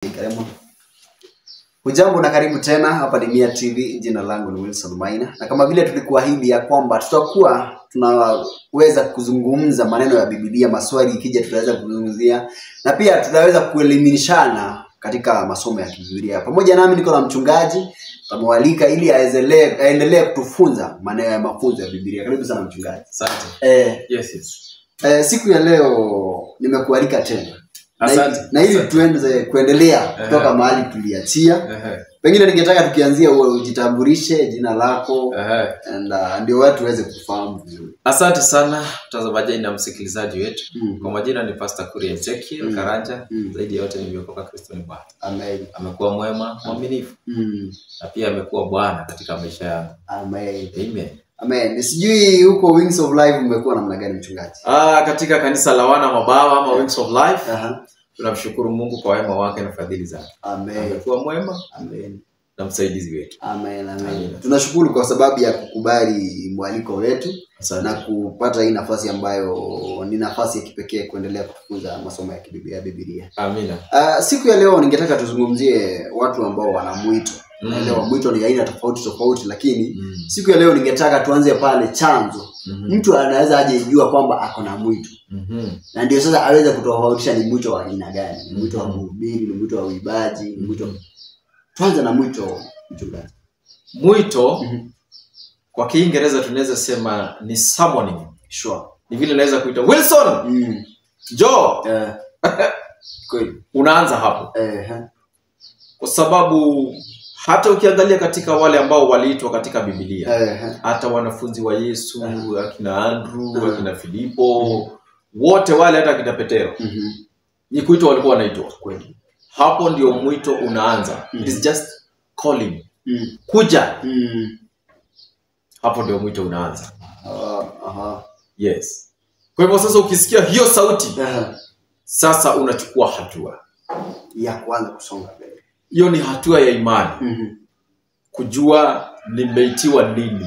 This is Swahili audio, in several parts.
Karibu. Hujambo na karibu tena, hapa ni Mia TV, jina langu ni Wilson Maina. Na kama vile tulikuahidi ya kwamba tutakuwa tunaweza kuzungumza maneno ya Biblia, maswali ikija tutaweza kuzungumzia, na pia tutaweza kuelimishana katika masomo ya Biblia. Pamoja nami niko na mchungaji, tamwalika ili aendelee kutufunza maneno ya mafunzo ya Biblia. Karibu sana mchungaji. Asante. Yes. Siku ya leo nimekualika tena. Asante. Na ili tuendelee kuendelea kutoka mahali tuliachia. Pengine ningetaka tukianzia uwe ujitambulishe jina lako ndio watu waweze kufahamu vizuri. Asante sana mtazamaji na msikilizaji wetu. Kwa majina ni Pastor Kuria Ezekiel Karanja. Zaidi ya yote nimeokoka Kristo ni Bwana. Amen. Amekuwa mwema, mwaminifu. Na pia amekuwa Bwana katika maisha yangu. Amen. Amen. Amen. Sijui huko Wings of Life umekuwa namna gani mchungaji? Katika kanisa la wana mabawa ama Wings of Life. Tunamshukuru Mungu kwa wema wake na fadhili zake. Amen. Amekuwa mwema. Amen. Na msaidizi wetu. Amen. Tunashukuru kwa sababu ya kukubali mwaliko wetu. Asante. Na kupata hii nafasi ambayo ni nafasi ya kipekee kuendelea kutufunza masomo ya Biblia. Amina. Siku ya leo ningetaka tuzungumzie watu ambao wana mwito. Naelewa mwito ni aina tofauti lakini siku ya leo ningetaka tuanze pale chanzo. Mtu anaweza aje jua kwamba ako na mwito. Na ndio sasa aweze kutofautisha ni mwito wa aina gani. Ni mwito wa kuhubiri, ni mwito wa uibaji, ni mwito. Tuanze na mwito mchungaji. Mwito kwa Kiingereza tunaweza sema ni summoning. Sure. Ni vile naweza kuita Wilson. Joe. Kweli. Unaanza hapo. Kwa sababu hata ukiangalia katika wale ambao waliitwa katika Biblia, hata wanafunzi wa Yesu, akina Andrew, akina Filipo, wote wale hata akina Petero. Ni kuitwa walikuwa wanaitwa. Kweli. Hapo ndio mwito unaanza. It is just calling. Kuja. Hapo ndio mwito unaanza. Yes. Kwa hivyo sasa ukisikia hiyo sauti, sasa unachukua hatua ya kwanza kusonga mbele. Hiyo ni hatua ya imani. Kujua nimeitiwa nini,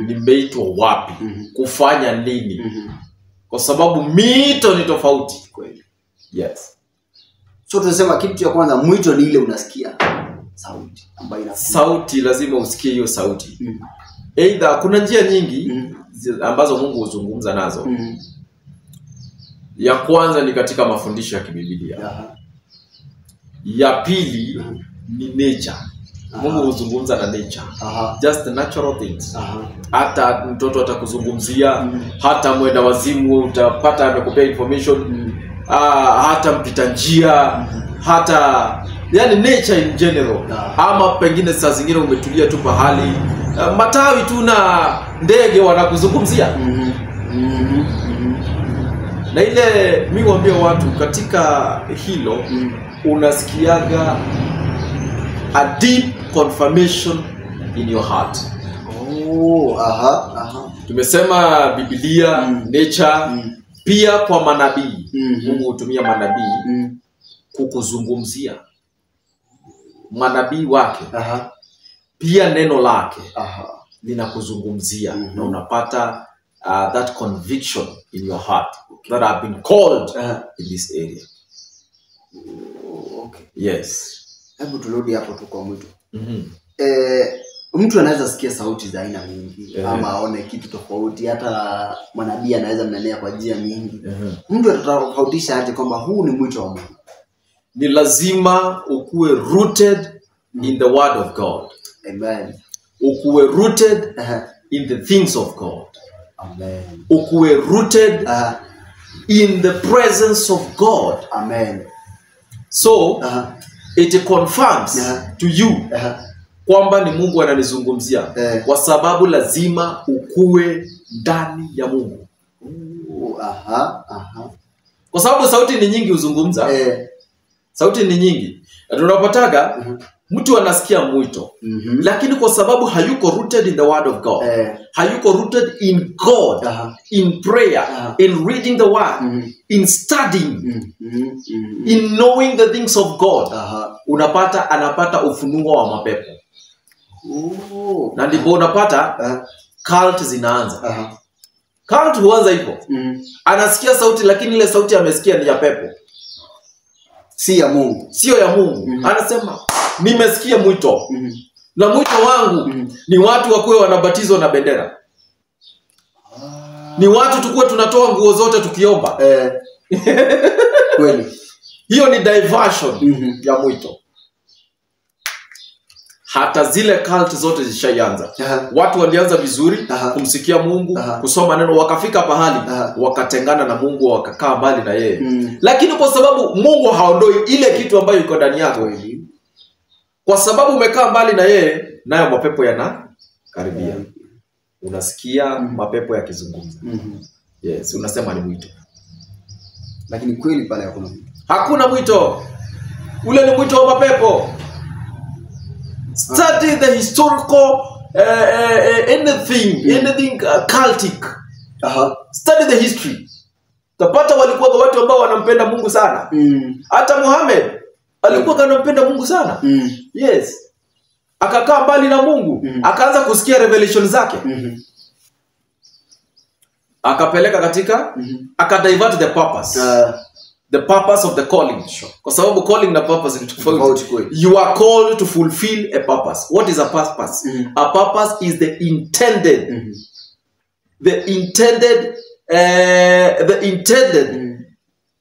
nimeitwa wapi, kufanya nini. Kwa sababu mito ni tofauti. Kweli. Yes. So tunasema kitu cha kwanza mwito ni ile unasikia sauti ambayo inakuja. Sauti lazima usikie hiyo sauti. Either kuna njia nyingi ambazo Mungu huzungumza nazo. Ya kwanza ni katika mafundisho ya Biblia. Ya pili ni nature. Mungu huzungumza na nature. Just the natural things. Hata mtoto atakuzungumzia, hata mwenda wazimu utapata amekupea information, hata mpita njia, hata yani nature in general. Ama pengine saa zingine umetulia tu pahali, matawi tu na ndege wanakuzungumzia. Na ile mimi huambia watu katika hilo unasikiaga a deep confirmation in your heart. Tumesema Biblia, nature, pia kwa manabii. Mungu hutumia manabii kukuzungumzia. Manabii wake. Pia neno lake linakuzungumzia na unapata that conviction in your heart that I've been called in this area. Okay. Yes. Hebu turudi hapo tu kwa mwito. Mtu anaweza sikia sauti za aina nyingi ama aone kitu tofauti, hata manabii anaweza mnenea kwa njia nyingi. Mtu atatofautisha aje kwamba huu ni mwito wa Mungu? Ni lazima ukue rooted in the word of God. Amen. Ukue rooted in the things of God. Amen. Ukue rooted in the presence of God. Amen. So it confirms to you kwamba ni Mungu ananizungumzia, kwa sababu lazima ukue ndani ya Mungu. Kwa sababu sauti ni nyingi uzungumza. Sauti ni nyingi. Tunapataga mtu anasikia mwito, lakini kwa sababu hayuko rooted in the word of God, hayuko rooted in God, in prayer, in reading the word, in studying, in knowing the things of God, anapata ufunuo wa mapepo. Na ndipo unapata cult zinaanza. Cult huanza hivyo. Anasikia sauti lakini ile sauti amesikia ni ya pepo. si ya Mungu. Sio ya Mungu. Anasema nimesikia mwito. Na mwito wangu ni watu wakuwe wanabatizwa na bendera. Ni watu tukue tunatoa nguo zote tukiomba. Kweli. Hiyo ni diversion ya mwito. Hata zile cult zote zishaanza. Watu walianza vizuri kumsikia Mungu, kusoma neno, wakafika pahali wakatengana na Mungu, wakakaa mbali na yeye. Lakini kwa sababu Mungu haondoi ile kitu ambayo iko ndani yako, kwa sababu umekaa mbali na yeye, nayo mapepo yanakaribia. Unasikia mapepo yakizungumza. Yes, unasema ni mwito. Lakini kweli pale hakuna mwito. Hakuna mwito. Ule ni mwito wa mapepo. Study the historical anything cultic. Study the history. Tapata walikuwa watu ambao wanampenda Mungu sana. Hata Muhammad alikuwa anampenda Mungu sana. Yes. Akakaa mbali na Mungu, akaanza kusikia revelation zake. Akapeleka katika akadivert the purpose. The purpose of the calling. Kwa sababu calling na purpose ni tofauti. You are called to fulfill a purpose. What is a purpose? A purpose is the intended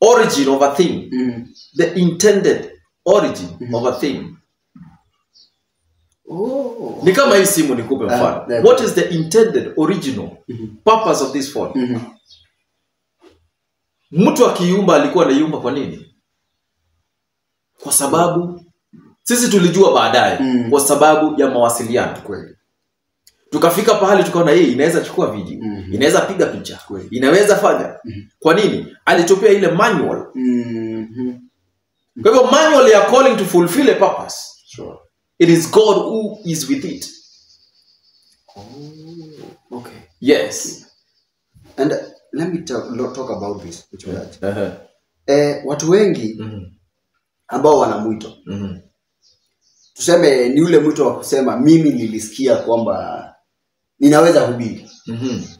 origin of a thing. The intended origin of a thing. Ni kama hii simu nikupe mfano. What is the intended original purpose of this phone? Mtu akiumba alikuwa anaiumba kwa nini? Kwa sababu sisi tulijua baadaye kwa sababu ya mawasiliano. Kweli. Tukafika pahali tukaona hii inaweza chukua video, inaweza piga picha, inaweza fanya. Kwa nini? Alitupia ile manual. Kwa hivyo manual ya calling to fulfill a purpose. Sure. It is God who is with it. Okay. Yes. And let me talk about this. Watu wengi ambao wana mwito. Tuseme ni ule mwito wa kusema mimi nilisikia kwamba ninaweza hubiri.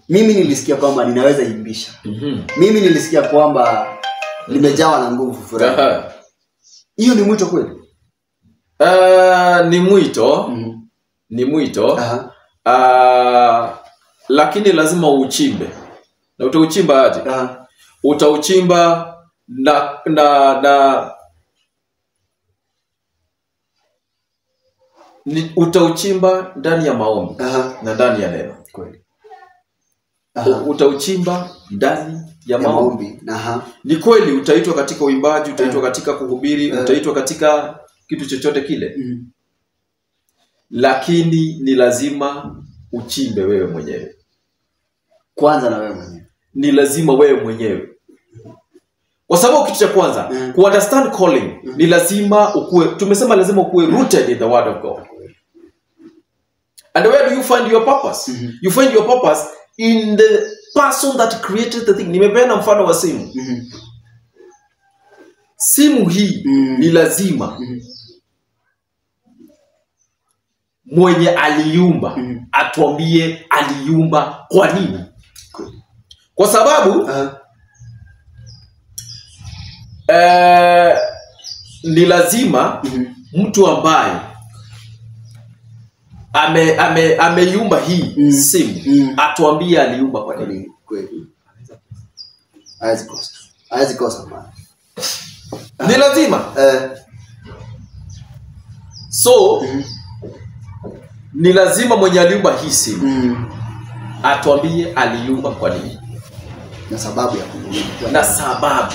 Mimi nilisikia kwamba ninaweza imbisha. Mimi nilisikia kwamba nimejawa na nguvu fulani. Hiyo ni mwito kweli? Ni mwito. Ni mwito. Lakini lazima uchimbe. Na utauchimba aje? Utauchimba utauchimba ndani ya maombi na ndani ya neno. Kweli. Utauchimba ndani ya maombi. Ni kweli utaitwa katika uimbaji, utaitwa katika kuhubiri, utaitwa katika kitu chochote kile. Lakini ni lazima uchimbe wewe mwenyewe. Kwanza na wewe mwenyewe. Ni lazima wewe mwenyewe. Kwa sababu kitu cha kwanza, ku understand calling, ni lazima ukue, tumesema lazima ukue rooted in the word of God. And where do you find your purpose? You find your purpose in the person that created the thing. Nimepeana mfano wa simu. Simu hii ni lazima mwenye aliumba atuambie aliumba kwa nini. Kwa sababu ni lazima mtu ambaye ameiumba hii simu atuambie aliumba kwa nini. Kweli. Haiwezi kosa man. Ni lazima. So ni lazima mwenye aliumba hii simu atuambie aliumba kwa nini. Na sababu ya kuumba. Na sababu.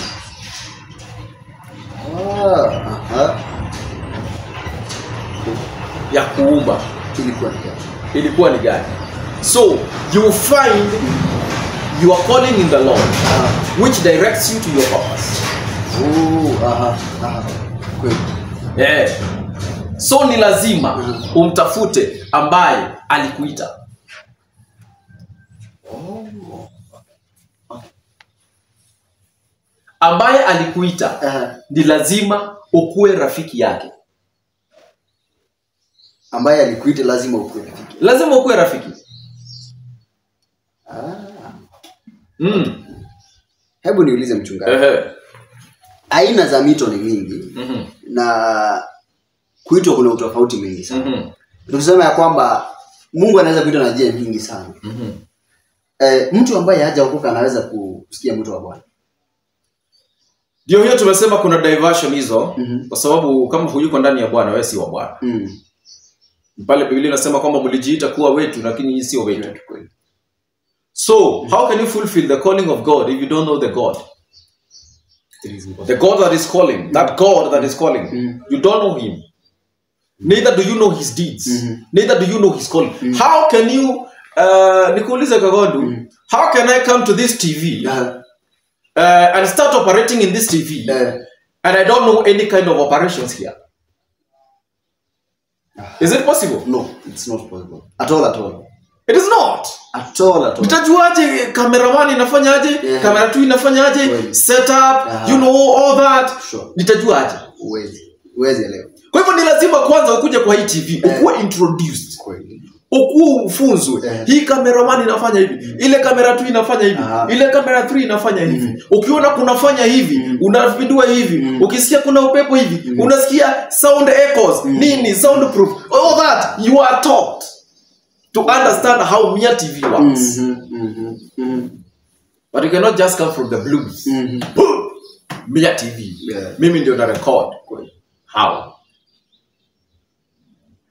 Ya kuumba ilikuwa ni gani? So you find you are calling in the Lord which directs you to your purpose. Yeah. So ni lazima umtafute ambaye alikuita. Ambaye alikuita ni lazima ukue rafiki yake. Ambaye alikuita lazima ukue rafiki. Lazima ukue rafiki. Hebu niulize mchungaji. aina za mito ni mingi. Na kuitwa kuna utofauti mwingi sana. Tukisema ya kwamba Mungu anaweza kuitwa na njia nyingi sana. Mtu ambaye hajaokoka anaweza kusikia mwito wa Bwana. Ndio hiyo tumesema kuna diversion hizo kwa sababu kama huyuko ndani ya Bwana wewe si wa Bwana. Pale Biblia inasema kwamba mlijiita kuwa wetu lakini sio wetu. So, how can you fulfill the calling of God if you don't know the God? The God that is calling, that God that is calling, you don't know him. Neither do you know his deeds. Neither do you know his calling. How can you nikuulize Kagondu, how can I come to this TV and start operating in this TV and I don't know any kind of operations here? Is it possible? No, it's not possible. At all. It is not. At all. Nitajuaje cameraman inafanyaje? Camera 2 inafanyaje? Setup, you know all that. Sure. Nitajuaje? Uwezi elewa. Kwa hivyo ni lazima kwanza ukuje kwa hii TV, ukuwe introduced. Ukuwe ufunzwe. Hii cameraman inafanya hivi, ile camera 2 inafanya hivi, ile camera 3 inafanya hivi. Ukiona kunafanya hivi, unapindua hivi. Ukisikia kuna upepo hivi, unasikia sound echoes, nini, soundproof. All that you are taught to understand how Mia TV works. But you cannot just come from the blues. Mia TV. Mimi ndio na record. How?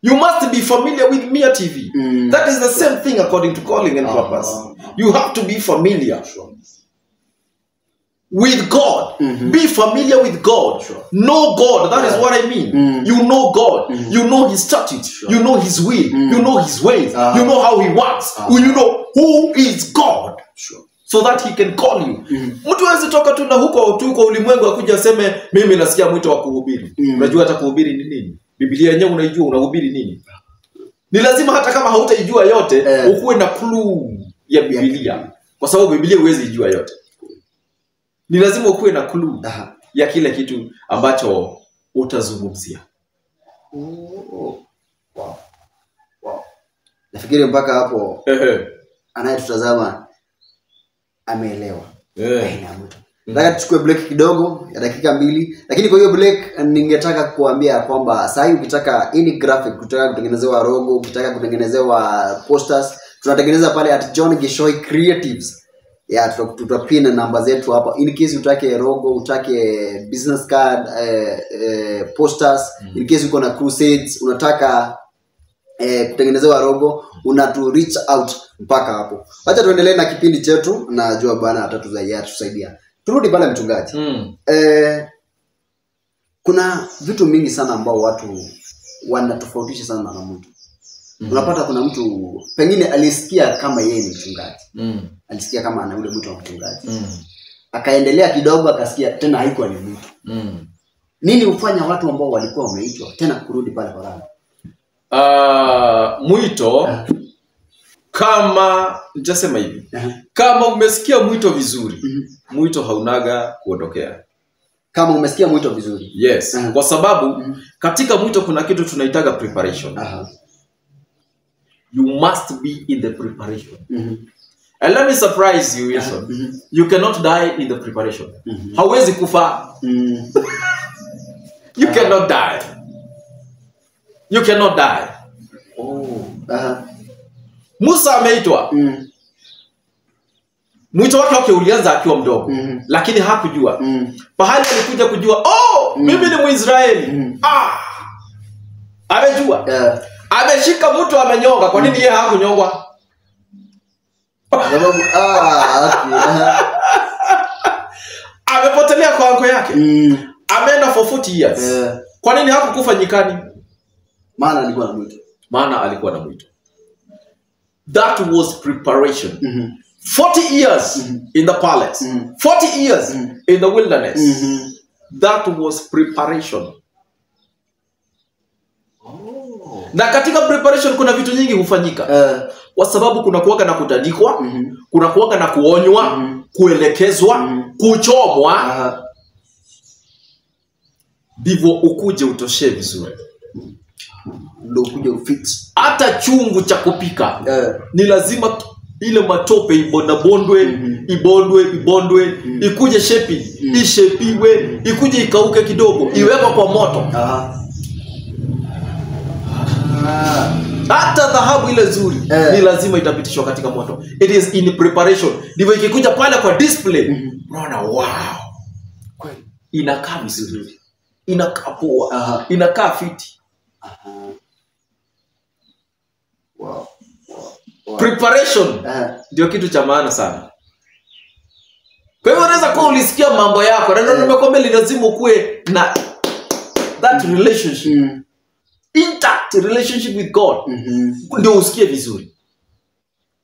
You must be familiar with Mia TV. That is the same thing according to calling and purpose. You have to be familiar with God. Be familiar with God. Know God. That is what I mean. You know God. You know his statutes. You know his will. You know his ways. You know how he works. You know who is God. So that he can call you. Mtu hawezi toka tu na huko tu kwa ulimwengu akuja aseme mimi nasikia mwito wa kuhubiri. Unajua hata kuhubiri ni nini? Biblia yenyewe unaijua unahubiri nini? Ni lazima hata kama hautaijua yote ukuwe na clue ya Biblia. Kwa sababu Biblia huwezi ijua yote. Ni lazima ukuwe na clue ya kile kitu ambacho utazungumzia. Wow. Nafikiri mpaka hapo anayetutazama ameelewa. Nataka tuchukue break kidogo ya dakika 2. Lakini kwa hiyo break ningetaka kuambia kwamba sasa hivi ukitaka any graphic, ukitaka kutengenezewa logo, ukitaka kutengenezewa posters, tunatengeneza pale at John Gishoi Creatives. Tutapina namba zetu hapa in case utake logo, utake business card, posters, in case uko na crusades, unataka kutengenezewa logo, unatu reach out mpaka hapo. Acha tuendelee na kipindi chetu, najua Bwana atatusaidia. Turudi pale mchungaji. Kuna vitu mingi sana ambao watu wanatofautisha sana na mtu. Unapata kuna mtu pengine alisikia kama yeye ni mchungaji. Alisikia kama ana ule mtu wa mchungaji. Akaendelea kidogo akasikia tena haikuwa ni mtu. Nini hufanya watu ambao walikuwa wameitwa tena kurudi pale parani? Mwito kama nitasema hivi. Kama umesikia mwito vizuri, mwito haunaga kuondokea. Kama umesikia mwito vizuri. Yes. Kwa sababu katika mwito kuna kitu tunaitaga preparation. You must be in the preparation. And let me surprise you, Wilson. You cannot die in the preparation. Hauwezi kufa. You cannot die. You cannot die. Musa ameitwa. Mwito wake ulianza akiwa mdogo, lakini hakujua. Pahali alikuja kujua, mimi ni Mwisraeli. Amejua. Ameshika mtu amenyonga, kwa nini yeye hakunyongwa? Sababu amepotelea kwa anko yake. Ameenda for 40 years. Kwa nini hakukufa nyikani? Maana alikuwa na mwito. That was preparation. 40 years in the palace. 40 years in the wilderness. That was preparation. Na katika preparation kuna vitu nyingi hufanyika. Kwa sababu kuna kuwaka na kutandikwa, kuna kuwaka na kuonywa, kuelekezwa, kuchomwa. Ndivyo ukuje utoshe vizuri. Ndio ukuje ufit. Hata chungu cha kupika ni lazima ile matope ibondwe, ibondwe, ikuje shepi, ishepiwe, ikuje ikauke kidogo, iwekwa kwa moto. Hata dhahabu ile nzuri ni lazima itapitishwa katika moto. It is in preparation. Ndivyo ikikuja pale kwa display, unaona wow. Kweli inakaa vizuri. Inakaa poa. Inakaa fiti. Wow. Preparation ndio kitu cha maana sana. Kwa hivyo unaweza kuwa ulisikia mambo yako na ndio nimekwambia lazima ukue na that relationship. Intact relationship with God. Ndio usikie vizuri.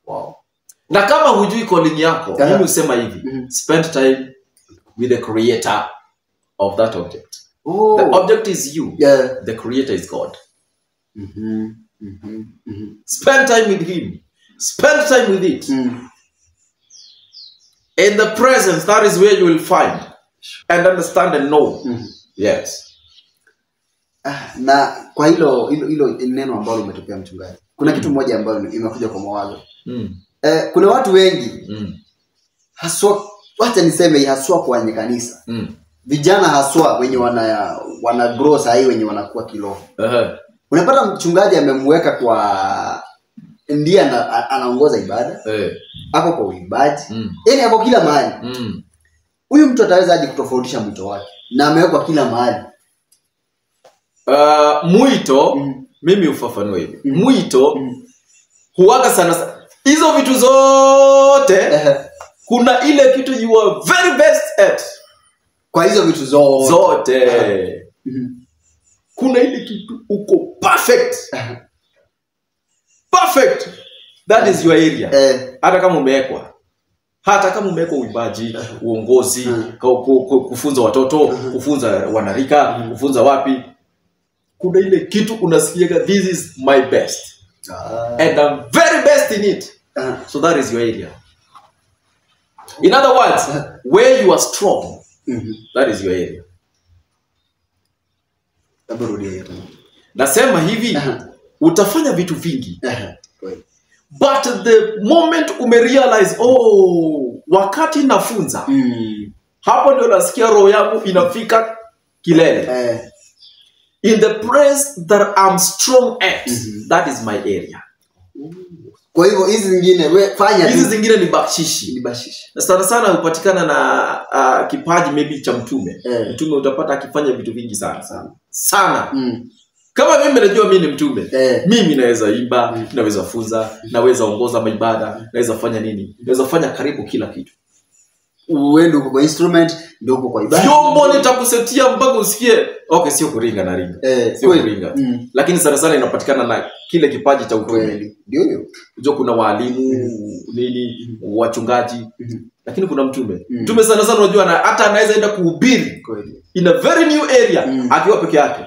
Wow. Na kama hujui calling yako, mimi usema hivi, spend time with the creator of that object. The object is you. The creator is God. Spend time with him. Spend time with it. In the presence, that is where you will find and understand and know. Yes. Na kwa hilo neno ambalo umetupea mchungaji, kuna kitu moja ambalo imekuja kwa mawazo. Kuna watu wengi haswa, wacha niseme haswa kwenye kanisa, vijana haswa wenye wana grow sahi, wenye wanakuwa kiroho. Unapata mchungaji amemweka kwa ndiye anaongoza ibada, hapo kwa uimbaji, yani hapo kila mahali. Huyu mtu ataweza hadi kutofautisha mwito wake, na amewekwa kila mahali. Mwito, mimi ufafanue hivi. Mwito huaga sana hizo vitu zote. Kuna ile kitu you are very best at. Kwa hizo vitu zote. Kuna ile kitu uko perfect. Perfect. That is your area. Hata kama umewekwa. Hata kama umewekwa uimbaji, uongozi, kufunza watoto, kufunza wanarika, kufunza wapi. Kuna ile kitu unasikia, this is my best. And I'm very best in it. So that is your area. In other words, where you are strong, that is your area. Nasema hivi, utafanya vitu vingi. But the moment umerealize, wakati nafunza, hapo ndio nasikia roho yangu inafika kilele. In the place that I'm strong at, that is my area. Kwa hivyo hizi zingine fanya, hizi zingine ni bakshishi. Na sana hupatikana na kipaji maybe cha mtume. Mtume utapata akifanya vitu vingi sana. Kama mimi najua mimi ni mtume, mimi naweza imba, naweza funza, naweza ongoza maibada, naweza fanya nini? Naweza fanya karibu kila kitu. Uende uko kwa instrument, ndio uko kwa ibada. Vyombo nitakusetia mpaka usikie, okay, sio kuringa na ringa. Sio kuringa. Lakini sana inapatikana na kile kipaji cha utume. Ndio hiyo. Unajua kuna walimu, nini, wachungaji, lakini kuna mtume. Mtume sana unajua hata anaweza enda kuhubiri in a very new area akiwa peke yake.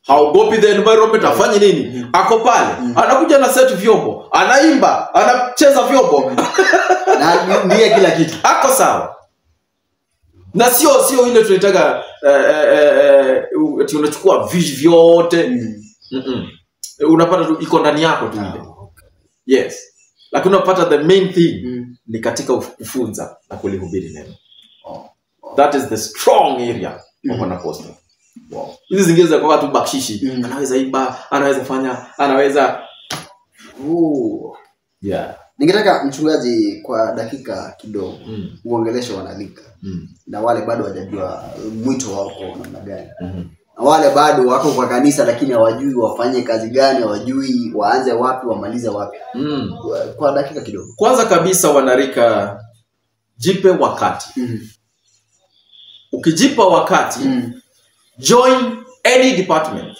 Haogopi the environment, afanye nini? Ako pale, anakuja na set vyombo, anaimba, anacheza vyombo. Na ndiye kila kitu. Ako sawa. Na sio ile tunataka ati unachukua vision vyote. Unapata tu iko ndani yako tu ile. Yes. Lakini unapata the main thing ni katika kufunza na kulihubiri neno. That is the strong area of an apostle. Wow. Hizi zingine za kwa tu bakshishi. Anaweza imba, anaweza fanya, anaweza yeah. Ningetaka mchungaji kwa dakika kidogo uongeleshe wanalika na wale bado hawajajua mwito wao kwa namna gani. Na wale bado wako kwa kanisa lakini hawajui wafanye kazi gani, hawajui waanze wapi, wamalize wapi. Kwa dakika kidogo. Kwanza kabisa wanarika, jipe wakati. Ukijipa wakati, join any department.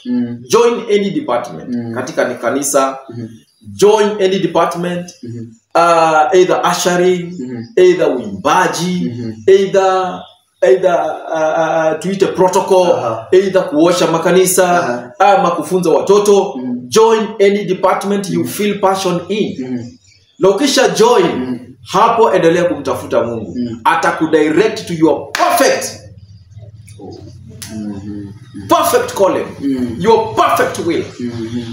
Join any department. Katika ni kanisa, join any department. Either ushering, either uimbaji, either tuite protocol, either kuosha makanisa, ama kufunza watoto. Join any department you feel passion in. Na ukisha join, hapo endelea kumtafuta Mungu. Atakudirect to your perfect calling, your perfect will.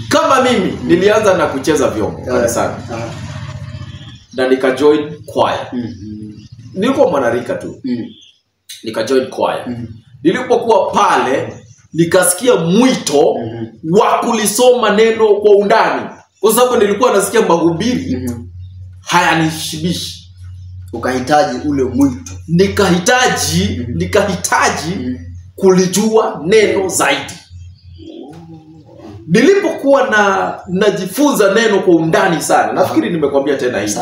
Kama mimi nilianza na kucheza vyombo kanisani. na nikajoin choir. Nilikuwa mwanarika tu. Nikajoin choir. Nilipokuwa pale nikasikia mwito wa kulisoma neno kwa undani. Kwa sababu nilikuwa nasikia mahubiri hayanishibishi. Ukahitaji ule mwito. Nikahitaji kulijua neno zaidi. Nilipokuwa najifunza neno kwa undani sana. Nafikiri nimekwambia tena hivi.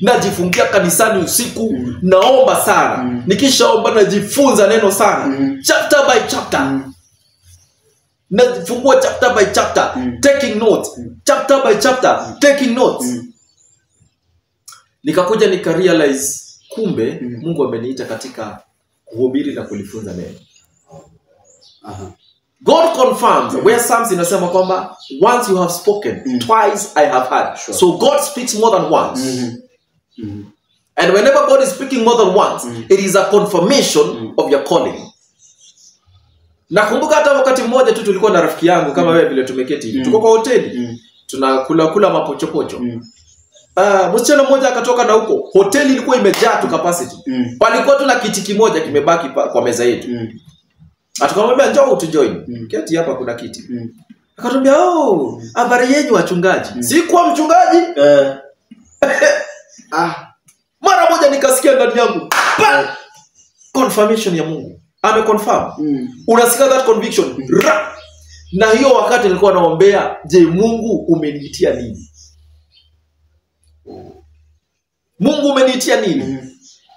Najifungia kanisani usiku, naomba sana. Nikishaomba najifunza neno sana. Chapter by chapter. Nafungua chapter by chapter, taking notes. Chapter by chapter, taking notes. Nikakuja nikarealize kumbe Mungu ameniita katika kuhubiri na kulifunza neno. God confirms where Psalms inasema kwamba once you have spoken, twice I have heard. So God speaks more than once. And whenever God is speaking more than once, it is a confirmation of your calling. Nakumbuka hata wakati mmoja tu tulikuwa na rafiki yangu kama wewe vile tumeketi hivi. Tuko kwa hoteli. Tunakula mapochopocho. Msichana mmoja akatoka na huko. Hoteli ilikuwa imejaa tu capacity. Palikuwa tu na kiti kimoja kimebaki kwa meza yetu. Atakamwambia njoo utujoin. Keti hapa kuna kiti. Akatuambia habari yenu wachungaji. Sikuwa mchungaji. Mara moja nikasikia ndani yangu confirmation ya Mungu. Ameconfirm. Unasikia that conviction. Na hiyo wakati nilikuwa naombea, je, Mungu umeniitia nini? Mungu umeniitia nini?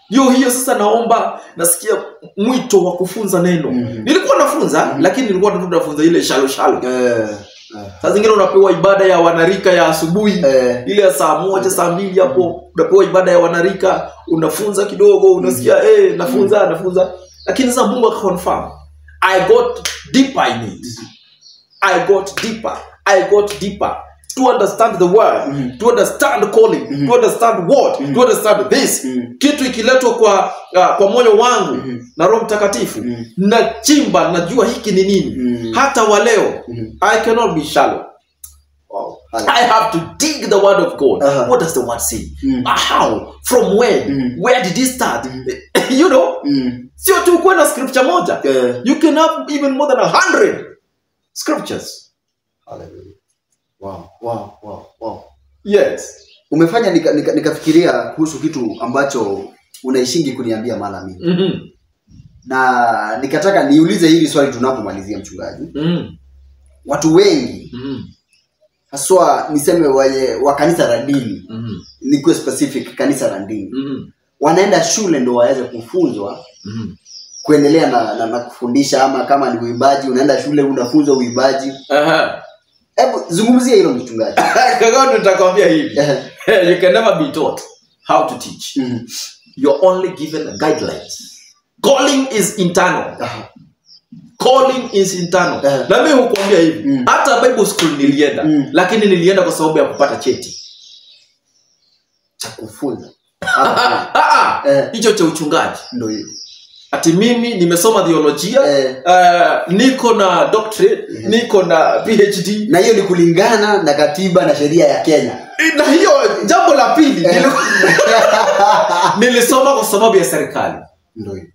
Hiyo sasa naomba, nasikia mwito wa kufunza neno. Nilikuwa nafunza, lakini nilikuwa nafunza ile shalo. Sasa zingine unapewa ibada ya wanarika ya asubuhi, ile ya saa 1, saa 2 hapo, unapewa ibada ya wanarika, unafunza kidogo, unasikia nafunza. Lakini sasa Mungu akaconfirm. I got deeper in it. I got deeper to understand the word, to understand calling, to understand what, to understand this. Kitu ikiletwa kwa moyo wangu na Roho Mtakatifu, na chimba najua hiki ni nini. Hata wa leo I cannot be shallow. I have to dig the word of God. What does the word say? How? From when? Where did it start? You know? Sio tu kuwa na scripture moja. You can have even more than 100 scriptures. Hallelujah. Wow. Yes. Umefanya nikafikiria kuhusu kitu ambacho unaishingi kuniambia mara mingi. Na nikataka niulize hili swali tunapomalizia mchungaji. Watu wengi haswa niseme wa kanisa la dini, nikuwe specific, kanisa la dini, wanaenda shule ndo waweze kufunzwa kuendelea na kufundisha, ama kama ni uimbaji unaenda shule unafunzwa uimbaji. Hebu zungumzia hilo mchungaji. Kaka nitakwambia hivi. You can never be taught how to teach. You're only given guidelines. Calling is internal. Calling is internal. Na mimi hukuambia hivi. Hata Bible school nilienda, lakini nilienda kwa sababu ya kupata cheti cha kufunza. Hicho cha uchungaji. Ndio hiyo. Ati mimi nimesoma theolojia, niko na doctorate, niko na PhD. Na hiyo ni kulingana na katiba na sheria ya Kenya. Na hiyo jambo la pili, nilisoma kwa sababu ya serikali. Ndio hiyo.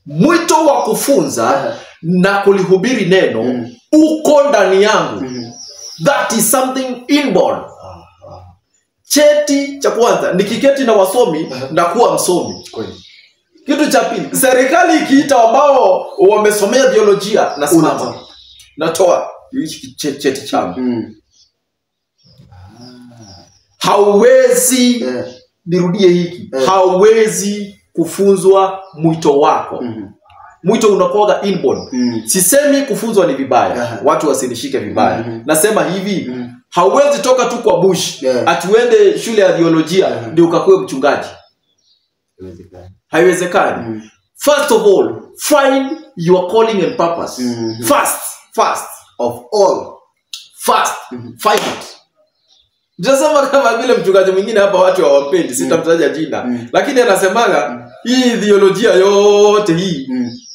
Mwito wa kufunza na kulihubiri neno uko ndani yangu. That is something inborn. Cheti cha kwanza, nikiketi na wasomi na kuwa msomi. Kitu cha pili, serikali ikiita ambao wamesomea theolojia na simama, natoa cheti changu. Hauwezi, nirudie hiki, hauwezi kufunzwa mwito wako. Mwito unakuwa inborn. Sisemi kufunzwa ni vibaya, watu wasinishike vibaya. Nasema hivi, hauwezi toka tu kwa bush, atuende shule ya theolojia ndio ukakuwe mchungaji. Haiwezekani. First of all, find your calling and purpose. First of all. Find it. Nitasema kama vile mchungaji mwingine hapa watu hawampendi, sitamtaja jina. Lakini anasemaga hii theolojia yote hii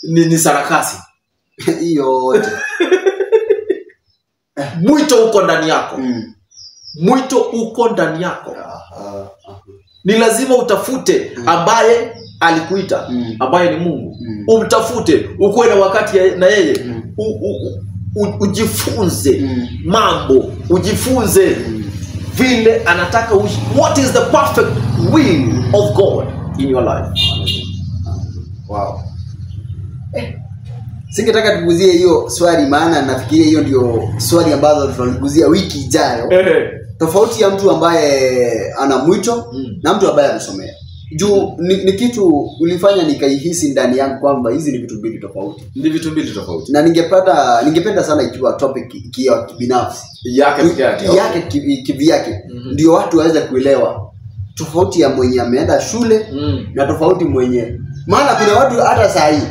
ni sarakasi. Yote. Mwito uko ndani yako. Mwito uko ndani yako. Ni lazima utafute ambaye alikuita, ambaye ni Mungu. Umtafute, ukuwe na wakati na yeye. Ujifunze mambo, ujifunze vile anataka what is the perfect will of God in your life. Wow. Singetaka tuguzie hiyo swali, maana nafikiria hiyo ndio swali ambazo tunaliguzia wiki ijayo. Tofauti ya mtu ambaye ana mwito na mtu ambaye amesomea. Juu ni kitu ulifanya nikaihisi ndani yangu kwamba hizi ni vitu mbili tofauti. Ni vitu mbili tofauti. Na ningependa sana ikiwa topic ikiwa binafsi yake kivyake ndio watu waweze kuelewa tofauti ya mwenye ameenda shule na tofauti mwenye, maana kuna watu hata saa hii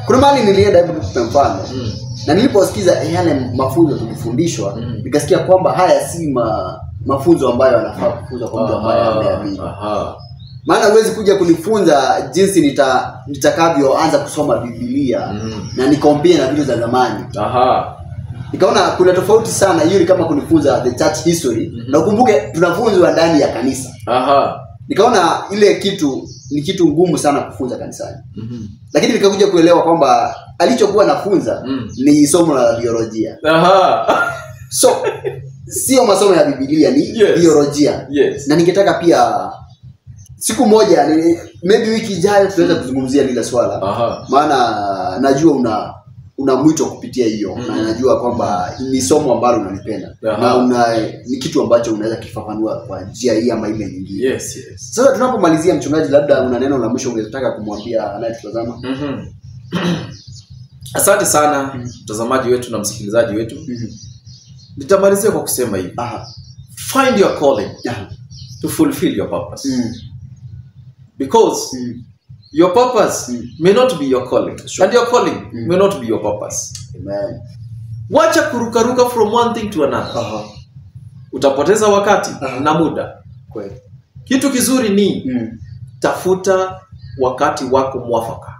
kuna mali nilienda hebu kwa mfano na niliposikiza yale mafunzo tulifundishwa nikasikia kwamba haya si mafunzo ambayo anafaa kufunza kwa mtu ambaye ameamini. Maana huwezi kuja kunifunza jinsi nitakavyoanza kusoma Biblia na nikompare na vitu za zamani. Nikaona kuna tofauti sana. Hiyo ni kama kunifunza the church history na ukumbuke tunafunzwa ndani ya kanisa. Nikaona ile kitu ni kitu ngumu sana kufunza kanisani. Lakini nikakuja kuelewa kwamba alichokuwa nafunza ni somo la biolojia. So sio masomo ya Biblia, ni biolojia. Na ningetaka pia siku moja maybe wiki ijayo tutaweza kuzungumzia lile swala. Maana najua una mwito kupitia hiyo na najua kwamba ni somo ambalo unalipenda na ni kitu ambacho unaweza kifafanua kwa njia hii ama ile nyingine. Sasa tunapomalizia, mchungaji, labda una neno la mwisho ungetaka kumwambia anayetutazama? Asante sana mtazamaji wetu na msikilizaji wetu. Nitamalizia kwa kusema hivi. Find your calling to fulfill your purpose. Because your purpose may not be your calling, and your calling may not be your purpose. Amen. Wacha kurukaruka from one thing to another. Utapoteza wakati na muda. Kweli. Kitu kizuri ni tafuta wakati wako mwafaka.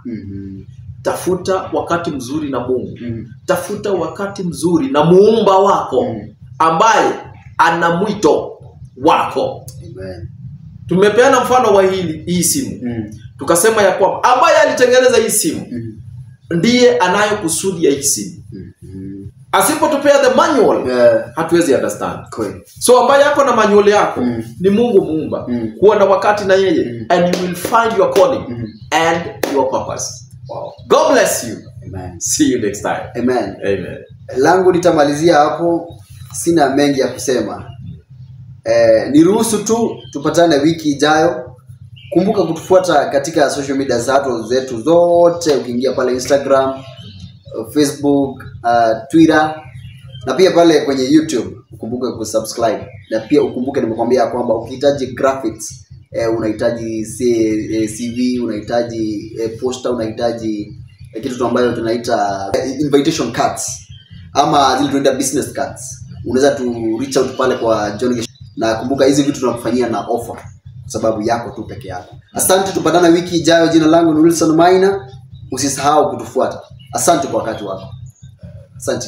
Tafuta wakati mzuri na Mungu. Tafuta wakati mzuri na Muumba wako ambaye ana mwito wako. Amen. Tumepeana mfano wa hii simu. Tukasema ya kwamba ambaye alitengeneza hii simu ndiye anayo kusudi ya hii simu. Asipotupea the manual hatuwezi understand. So ambaye yako na manual yako ni Mungu Muumba. Kuwa na wakati na yeye and you will find your calling and your purpose. Wow. God bless you. Amen. See you next time. Amen. Amen. Langu nitamalizia hapo, sina mengi ya kusema. Niruhusu tu tupatane wiki ijayo. Kumbuka kutufuata katika social media zetu zote. Ukiingia pale Instagram, Facebook, Twitter na pia pale kwenye YouTube ukumbuke kusubscribe. Na pia ukumbuke nimekwambia kwamba ukihitaji graphics, unahitaji CV, unahitaji poster, unahitaji kitu ambacho tunaita invitation cards ama zile tunaita business cards, unaweza tu reach out pale kwa John. Na kumbuka hizi vitu tunakufanyia na offer kwa sababu yako tu peke yako. Asante, tupatana wiki ijayo. Jina langu ni Wilson Maina. Usisahau kutufuata. Asante kwa wakati wako. Asante.